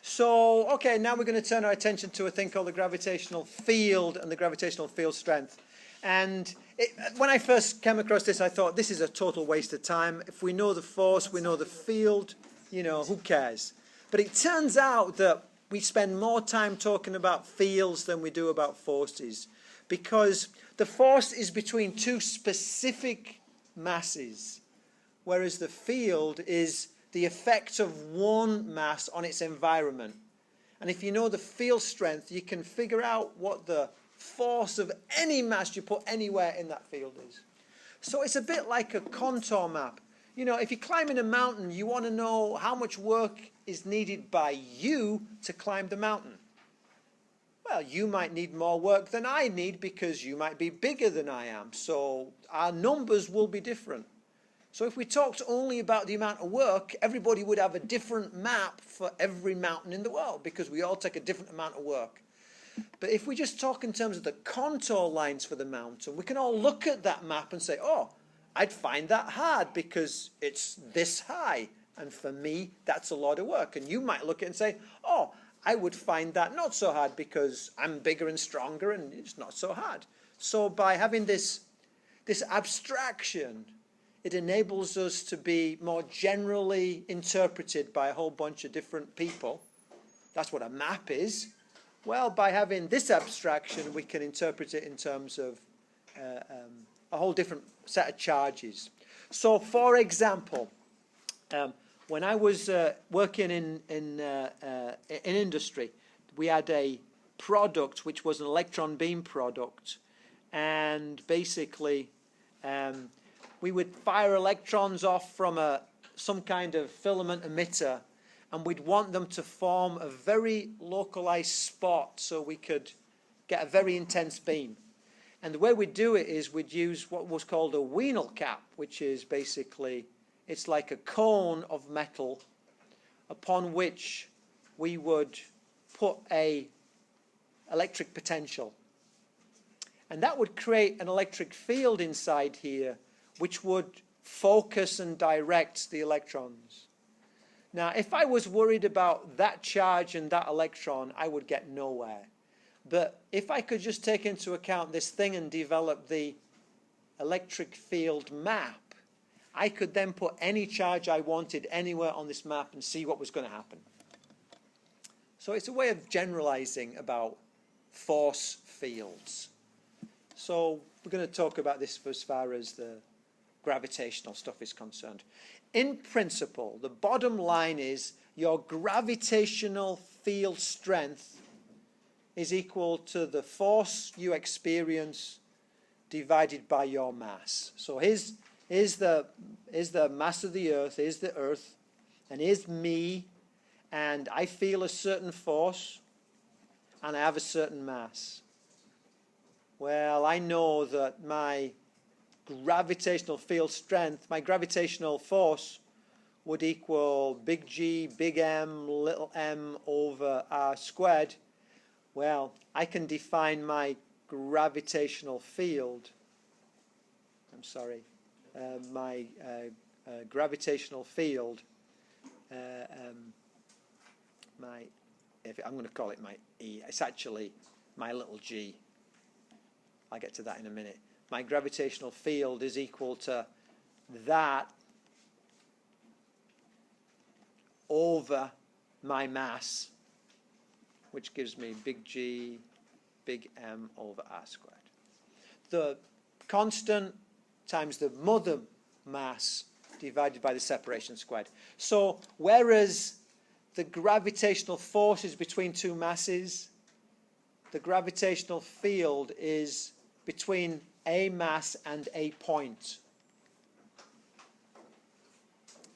So, okay, now we're going to turn our attention to a thing called the gravitational field and the gravitational field strength. And when I first came across this, I thought this is a total waste of time. If we know the force, we know the field, you know, who cares? But it turns out that we spend more time talking about fields than we do about forces, because the force is between two specific masses, whereas the field is the effect of one mass on its environment. And if you know the field strength, you can figure out what the force of any mass you put anywhere in that field is. So it's a bit like a contour map. You know, if you're climbing a mountain, you want to know how much work is needed by you to climb the mountain. Well, you might need more work than I need because you might be bigger than I am. So our numbers will be different. So if we talked only about the amount of work, everybody would have a different map for every mountain in the world because we all take a different amount of work. But if we just talk in terms of the contour lines for the mountain, we can all look at that map and say, oh, I'd find that hard because it's this high. And for me, that's a lot of work. And you might look at it and say, oh, I would find that not so hard because I'm bigger and stronger and it's not so hard. So by having this abstraction, it enables us to be more generally interpreted by a whole bunch of different people. That's what a map is. Well, by having this abstraction, we can interpret it in terms of a whole different set of charges. So, for example, when I was working in industry, we had a product which was an electron beam product, and basically we would fire electrons off from some kind of filament emitter, and we'd want them to form a very localized spot so we could get a very intense beam. And the way we'd do it is we'd use what was called a Wiener cap, which is basically, it's like a cone of metal upon which we would put a electric potential. And that would create an electric field inside here which would focus and direct the electrons. Now, if I was worried about that charge and that electron, I would get nowhere. But if I could just take into account this thing and develop the electric field map, I could then put any charge I wanted anywhere on this map and see what was going to happen. So it's a way of generalizing about force fields. So we're going to talk about this as far as the gravitational stuff is concerned. In principle, the bottom line is your gravitational field strength is equal to the force you experience divided by your mass. So here's the mass of the Earth, here's the Earth, and here's me, and I feel a certain force, and I have a certain mass. Well, I know that my gravitational field strength, my gravitational force would equal big G, big M, little m over r squared. Well, I can define my gravitational field. My gravitational field. I'm going to call it my E. It's actually my little g. I'll get to that in a minute. My gravitational field is equal to that over my mass, which gives me big G, big M over r squared. The constant times the mother mass divided by the separation squared. So whereas the gravitational force is between two masses, the gravitational field is between a mass and a point.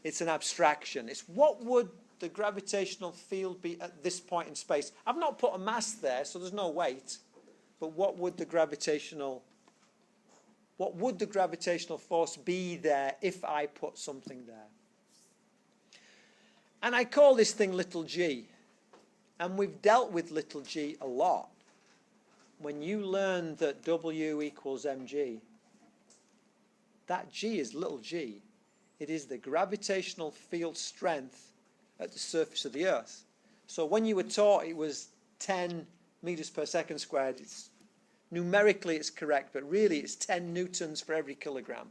It's an abstraction. It's what would the gravitational field be at this point in space. I've not put a mass there, so there's no weight. But what would the gravitational force be there if I put something there? And I call this thing little g. And we've dealt with little g a lot. When you learn that W equals mg, that g is little g. It is the gravitational field strength at the surface of the Earth. So when you were taught it was 10 meters per second squared, numerically it's correct, but really it's 10 newtons for every kilogram.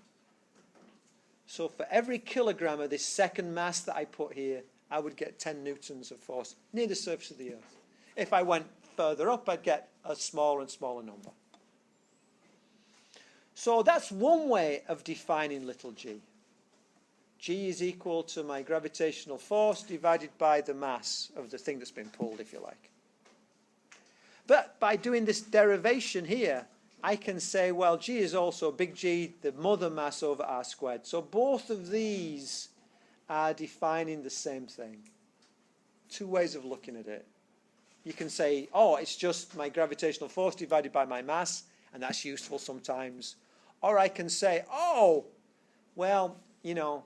So for every kilogram of this second mass that I put here, I would get 10 newtons of force near the surface of the Earth. If I went further up, I'd get a smaller and smaller number. So that's one way of defining little g. G is equal to my gravitational force divided by the mass of the thing that's been pulled, if you like. But by doing this derivation here, I can say, well, G is also big G, the mother mass over r squared. So both of these are defining the same thing. Two ways of looking at it. You can say, oh, it's just my gravitational force divided by my mass, and that's useful sometimes. Or I can say, oh, well, you know,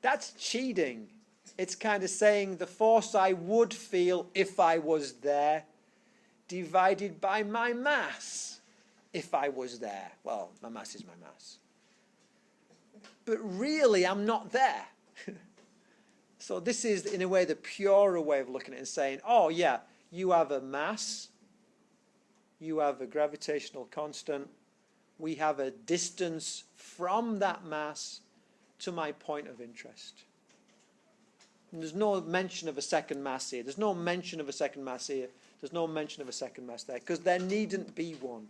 that's cheating. It's kind of saying the force I would feel if I was there divided by my mass if I was there. Well, my mass is my mass. But really, I'm not there. So this is, in a way, the purer way of looking at it and saying, oh, yeah, you have a mass, you have a gravitational constant, we have a distance from that mass to my point of interest. And there's no mention of a second mass here. There's no mention of a second mass here. There's no mention of a second mass there, because there needn't be one.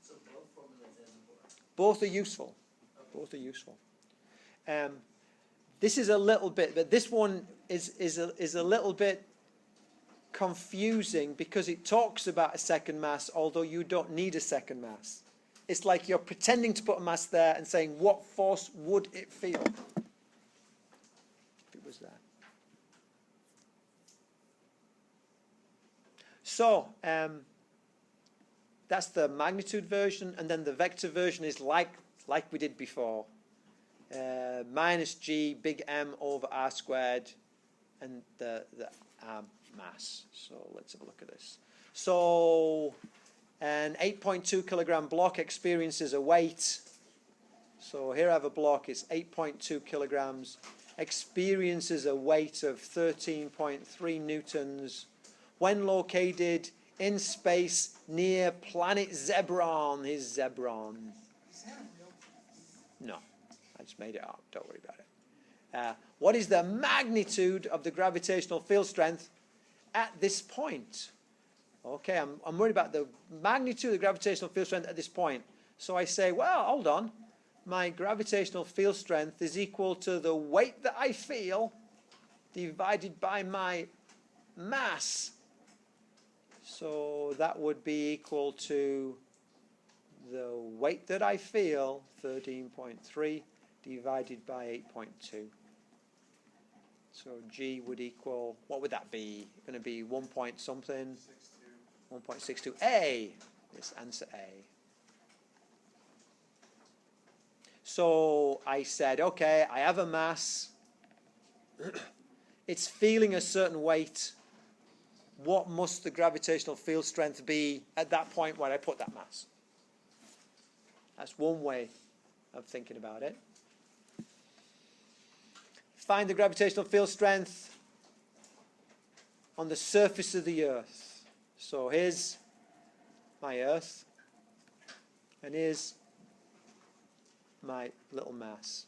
So both formulas are important. Both are useful. Okay. Both are useful. This is a little bit, but this one is a little bit confusing because it talks about a second mass, although you don't need a second mass. It's like you're pretending to put a mass there and saying, what force would it feel if it was there? So that's the magnitude version, and then the vector version is like we did before. Minus g big M over r squared, and the mass. So let's have a look at this. So an 8.2 kilogram block experiences a weight. So here I have a block, it's 8.2 kilograms, experiences a weight of 13.3 newtons when located in space near planet Zebron. Here's Zebron. Is that real? No, I just made it up. Don't worry about it. What is the magnitude of the gravitational field strength at this point? Okay, I'm worried about the magnitude of the gravitational field strength at this point. So I say, well, hold on. My gravitational field strength is equal to the weight that I feel divided by my mass. So that would be equal to the weight that I feel, 13.3, divided by 8.2. So G would equal, what would that be? Going to be 1 point something? 1.62. A. This answer A. So I said, okay, I have a mass. It's feeling a certain weight. What must the gravitational field strength be at that point where I put that mass? That's one way of thinking about it. Find the gravitational field strength on the surface of the Earth. So here's my Earth, and here's my little mass.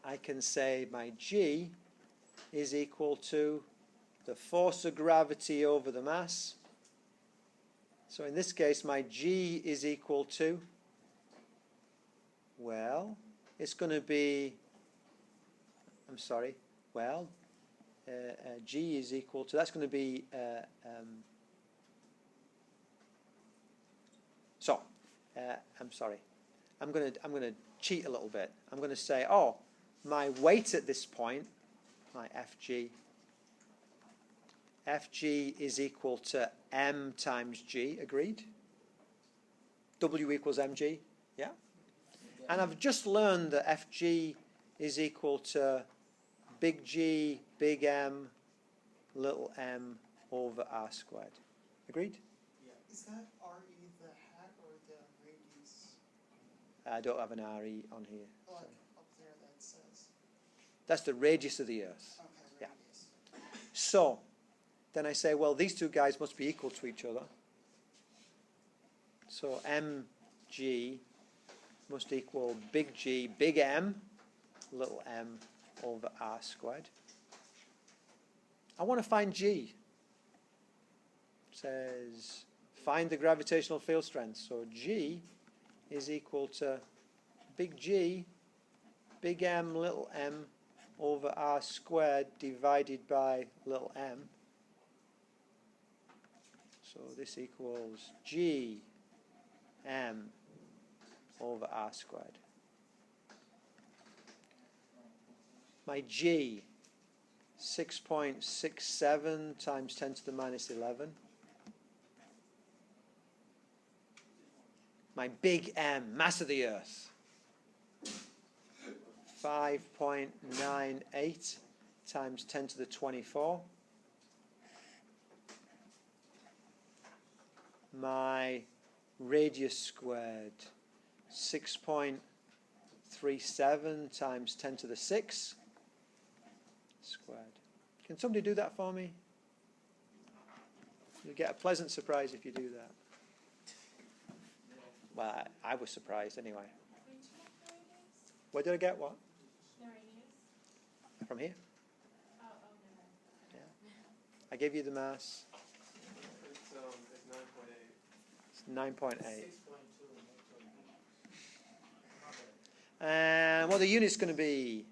I can say my G is equal to the force of gravity over the mass. So in this case, my G is equal to, well, it's going to be, G is equal to, that's going to be, I'm going to cheat a little bit. I'm going to say, oh, my weight at this point, my Fg is equal to m times g, agreed? W equals mg, yeah? And I've just learned that Fg is equal to big G, big M, little m over r squared. Agreed? Yeah. Is that RE the hat or the radius? I don't have an RE on here. Oh, So. up there that says. That's the radius of the Earth. Okay, Yeah. radius. So, then I say, well, these two guys must be equal to each other. So mg must equal big G, big M, little m over r squared. I want to find G. It says, find the gravitational field strength. So G is equal to big G, big M, little m, over r squared divided by little m. So this equals G m over r squared. My G, 6.67 times 10 to the minus 11. My big M, mass of the Earth, 5.98 times 10 to the 24. My radius squared, 6.37 times 10 to the 6 squared. Can somebody do that for me? You'll get a pleasant surprise if you do that. Well, I was surprised anyway. Where did I get what? The radius? From here? Oh, okay. Yeah. I gave you the mass. It's 9.8. It's 9.8. 6.2. And what the unit's going to be?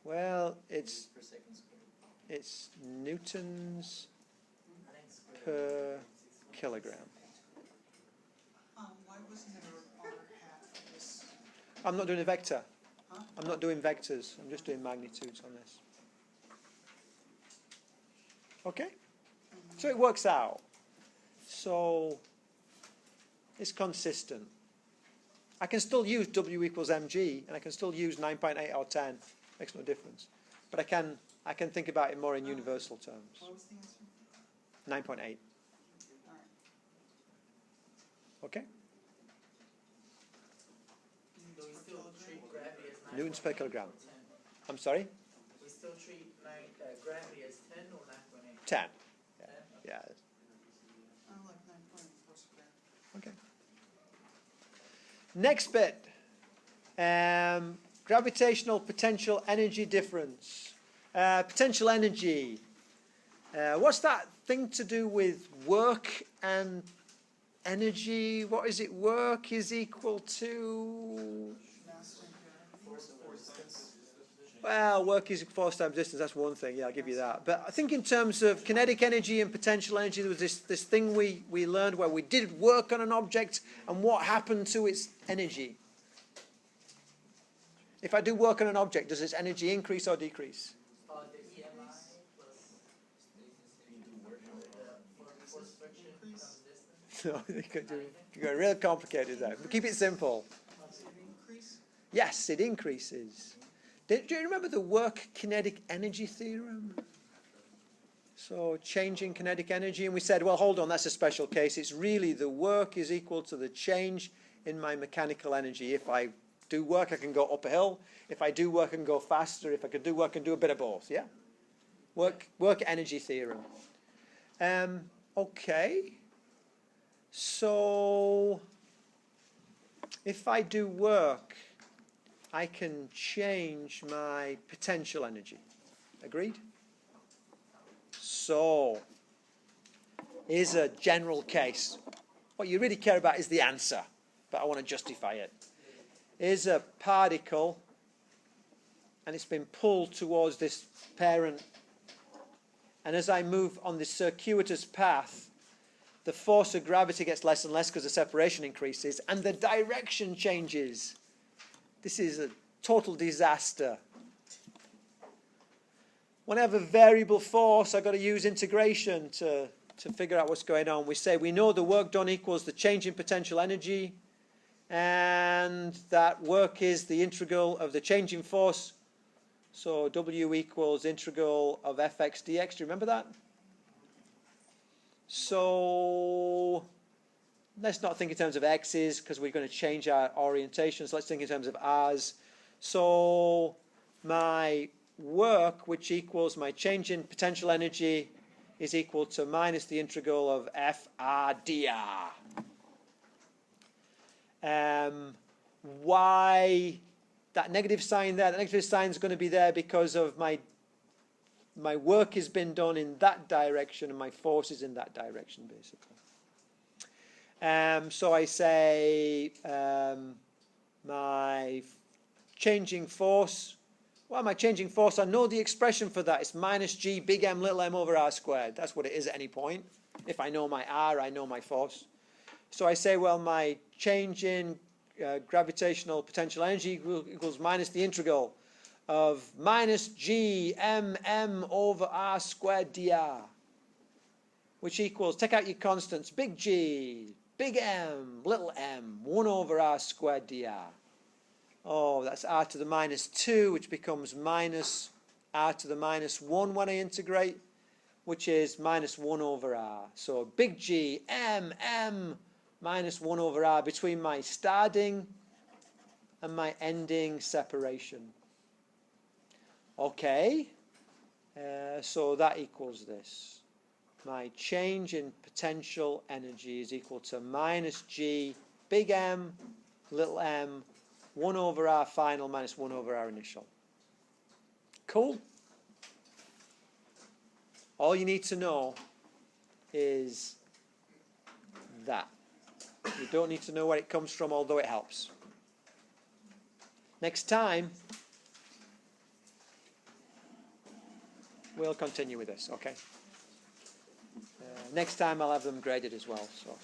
Well, it's Per second squared. it's newtons I think square. per kilogram. Why wasn't there R hat for this? I'm not doing a vector. Huh? I'm not doing vectors. I'm just doing magnitudes on this. Okay? So it works out. So it's consistent. I can still use W equals mg, and I can still use 9.8 or 10. Makes no difference. But I can think about it more in universal terms. What was the answer? 9.8. All right. Okay? Do we still treat gravity as 9.8 Newtons per kilogram. or 10? I'm sorry? We still treat gravity as 10 or 9.8? 10. 10? Yeah. I like 9.4 squared. Okay. Next bit. Gravitational potential energy difference. Potential energy. What's that thing to do with work and energy? What is it? Work is equal to... Mass and Well, work is force times distance. That's one thing. Yeah, I'll give you that. But I think in terms of kinetic energy and potential energy, there was this thing we learned where we did work on an object and what happened to its energy. If I do work on an object, does its energy increase or decrease? The EMI plus the force friction times distance. No, you got real complicated there. But keep it simple. Does it increase? Yes, it increases. Do you remember the work kinetic energy theorem? So changing kinetic energy, and we said, well, hold on, that's a special case. It's really the work is equal to the change in my mechanical energy. If I do work, I can go up a hill. If I do work, I can go faster. If I can do work, I can do a bit of both, yeah? Work energy theorem. Okay. So if I do work, I can change my potential energy. Agreed? So, here's a general case. What you really care about is the answer, but I want to justify it. Here's a particle, and it's been pulled towards this parent. And as I move on this circuitous path, the force of gravity gets less and less because the separation increases, and the direction changes. This is a total disaster. When I have a variable force, I've got to use integration to figure out what's going on. We say we know the work done equals the change in potential energy, and that work is the integral of the change in force. So W equals integral of fx dx. Do you remember that? So let's not think in terms of x's because we're going to change our orientations. Let's think in terms of r's. So my work, which equals my change in potential energy, is equal to minus the integral of FR dr. Why that negative sign there? The negative sign is going to be there because of my work has been done in that direction and my force is in that direction, basically. So I say my changing force. Well, my changing force, I know the expression for that. It's minus G big M little m over R squared. That's what it is at any point. If I know my R, I know my force. So I say, well, my change in gravitational potential energy equals minus the integral of minus G M over R squared dr, which equals, take out your constants, big G, big M, little m, 1 over R squared dr. Oh, that's R to the minus 2, which becomes minus R to the minus 1 when I integrate, which is minus 1 over R. So big G, M, minus 1 over R between my starting and my ending separation. Okay, so that equals this. My change in potential energy is equal to minus G, big M, little m, 1 over R final minus 1 over R initial. Cool. All you need to know is that. You don't need to know where it comes from, although it helps. Next time, we'll continue with this, okay? Next time I'll have them graded as well. So.